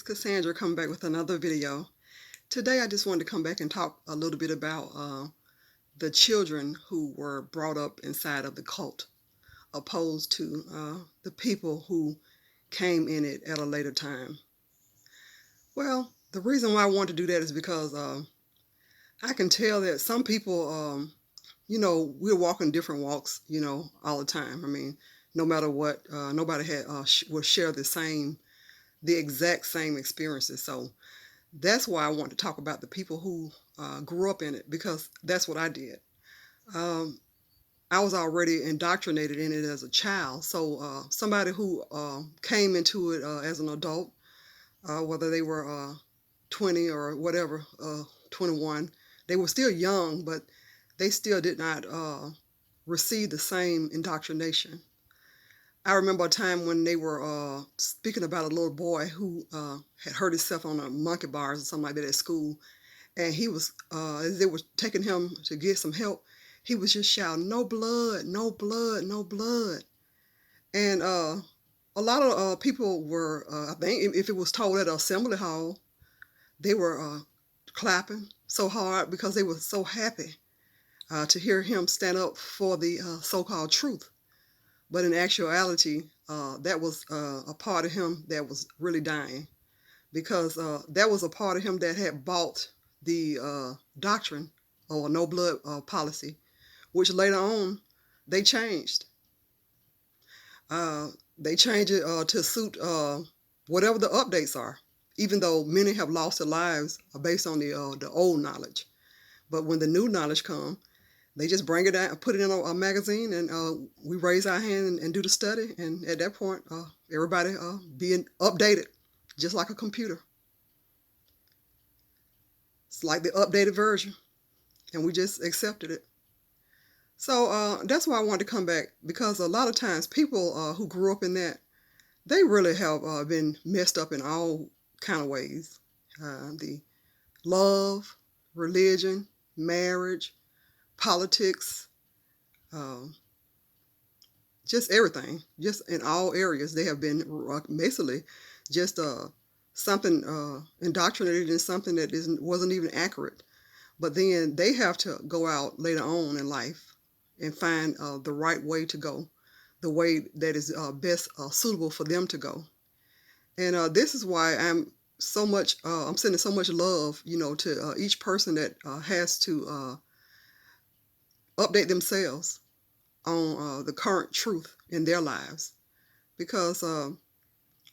Cassandra coming back with another video. Today I just wanted to come back and talk a little bit about the children who were brought up inside of the cult opposed to the people who came in it at a later time. Well, the reason why I want to do that is because I can tell that some people, we're walking different walks, all the time. I mean, no matter what, nobody will share the exact same experiences. So that's why I want to talk about the people who grew up in it, because that's what I did. Um, I was already indoctrinated in it as a child. So somebody who came into it as an adult, whether they were 20 or whatever, 21, they were still young, but they still did not receive the same indoctrination. I remember a time when they were speaking about a little boy who had hurt himself on a monkey bars or something like that at school. And he was, as they were taking him to get some help, he was just shouting, "No blood, no blood, no blood." And a lot of people were, I think, if it was told at an assembly hall, they were clapping so hard because they were so happy to hear him stand up for the so-called truth. But in actuality, that was a part of him that was really dying, because that was a part of him that had bought the doctrine or no blood policy, which later on they changed. They changed it to suit whatever the updates are, even though many have lost their lives based on the old knowledge. But when the new knowledge comes, they just bring it out, put it in a magazine, and we raise our hand and do the study. And at that point, everybody being updated, just like a computer. It's like the updated version, and we just accepted it. So that's why I wanted to come back, because a lot of times people who grew up in that, they really have been messed up in all kind of ways. The love, religion, marriage, politics, um, just everything, just in all areas. They have been basically just something indoctrinated in something that wasn't even accurate. But then they have to go out later on in life and find the right way to go, the way that is best suitable for them to go. And this is why I'm sending so much love, to each person that has to update themselves on the current truth in their lives, because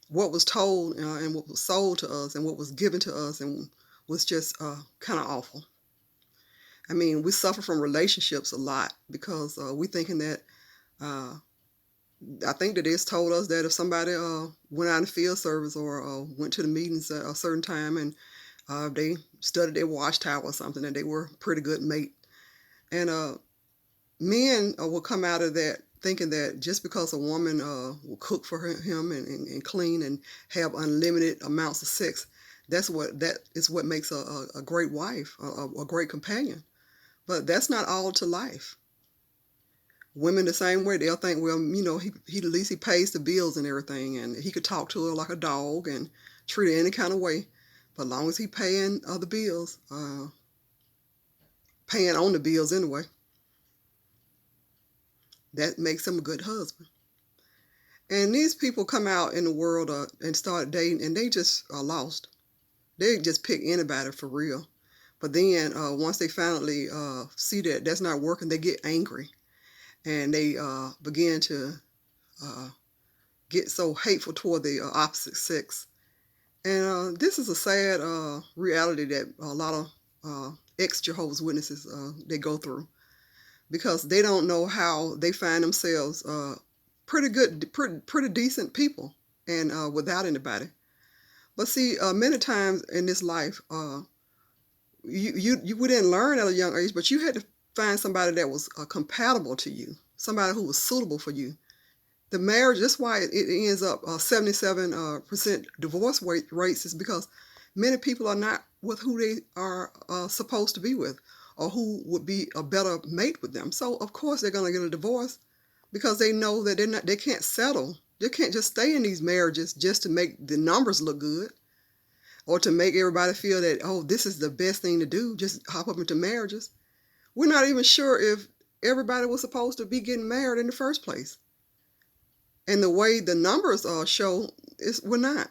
what was told and what was sold to us and what was given to us and was just kind of awful. I mean, we suffer from relationships a lot because we thinking that uh, I think that it's told us that if somebody went out in field service or went to the meetings at a certain time, and they studied their watchtower or something, that they were a pretty good mate. And men will come out of that thinking that just because a woman will cook for him and clean and have unlimited amounts of sex, that is what makes a great wife, a great companion. But that's not all to life. Women the same way. They'll think, well, he at least he pays the bills and everything, and he could talk to her like a dog and treat her any kind of way. But as long as he paying the bills, paying on the bills anyway, that makes him a good husband. And these people come out in the world and start dating, and they just are lost. They just pick anybody for real. But then once they finally see that that's not working, they get angry, and they begin to get so hateful toward the opposite sex. And this is a sad reality that a lot of ex-Jehovah's Witnesses they go through, because they don't know how they find themselves pretty good, pretty decent people, and without anybody. But see, many times in this life, you didn't learn at a young age, but you had to find somebody that was compatible to you, somebody who was suitable for you. The marriage, that's why it ends up 77% divorce rates, is because many people are not with who they are supposed to be with, or who would be a better mate with them. So of course they're going to get a divorce, because they know that they can't settle. They can't just stay in these marriages just to make the numbers look good. or to make everybody feel that, oh, this is the best thing to do, just hop up into marriages. We're not even sure if everybody was supposed to be getting married in the first place. And the way the numbers show is we're not.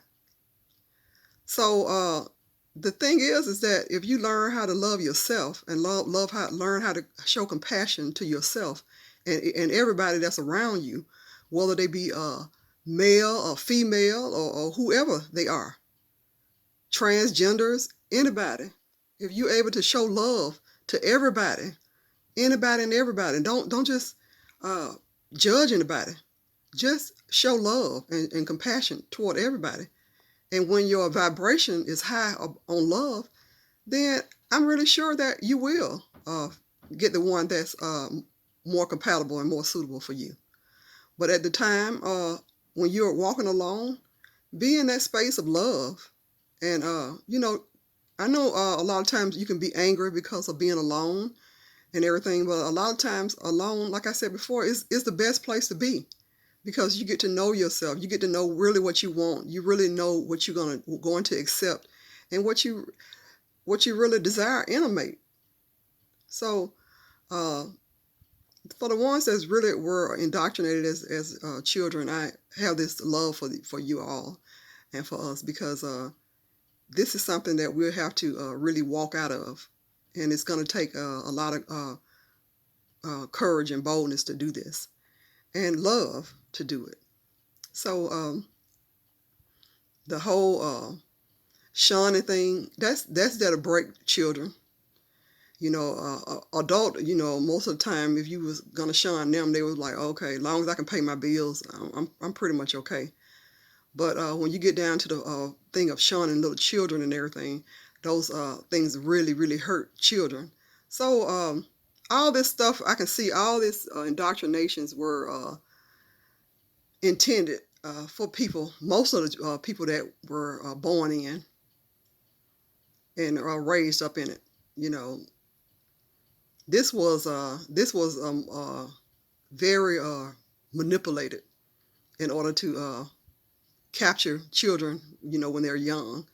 So the thing is that if you learn how to love yourself and learn how to show compassion to yourself and everybody that's around you, whether they be male or female or whoever they are, transgenders, anybody, if you're able to show love to everybody, anybody and everybody, don't just judge anybody. Just show love and compassion toward everybody. And when your vibration is high on love, then I'm really sure that you will get the one that's more compatible and more suitable for you. But at the time when you're walking alone, be in that space of love. And, I know a lot of times you can be angry because of being alone and everything, but a lot of times alone, like I said before, is the best place to be. Because you get to know yourself. You get to know really what you want. You really know what you're going to accept and what you really desire in a mate. So for the ones that really were indoctrinated as children, I have this love for you all and for us, because this is something that we'll have to really walk out of. And it's going to take a lot of courage and boldness to do this, and love to do it. So the whole shunning thing, that's that'll break children. Adult, most of the time, if you was gonna shun them, they was like, okay, as long as I can pay my bills, I'm pretty much okay. But when you get down to the thing of shunning little children and everything, those things really, really hurt children. So all this stuff, I can see all this indoctrinations were intended for people, most of the people that were born in and raised up in it. This was very manipulated in order to capture children, when they're young,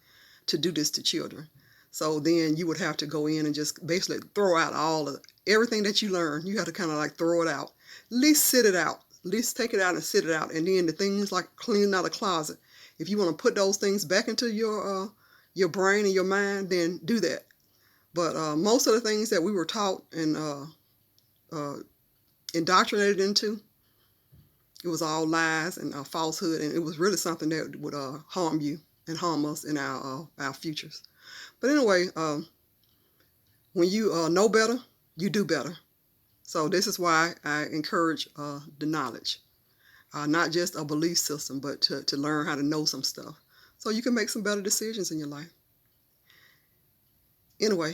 to do this to children. So then you would have to go in and just basically throw out everything that you learned. You have to kind of like throw it out, at least sit it out. At least take it out and sit it out. And then the things like cleaning out a closet, if you want to put those things back into your brain and your mind, then do that. But most of the things that we were taught and indoctrinated into, it was all lies and falsehood, and it was really something that would harm you and harm us in our futures. But anyway, when you know better, you do better. So this is why I encourage the knowledge, not just a belief system, but to learn how to know some stuff so you can make some better decisions in your life. Anyway,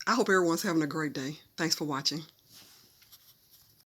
I hope everyone's having a great day. Thanks for watching.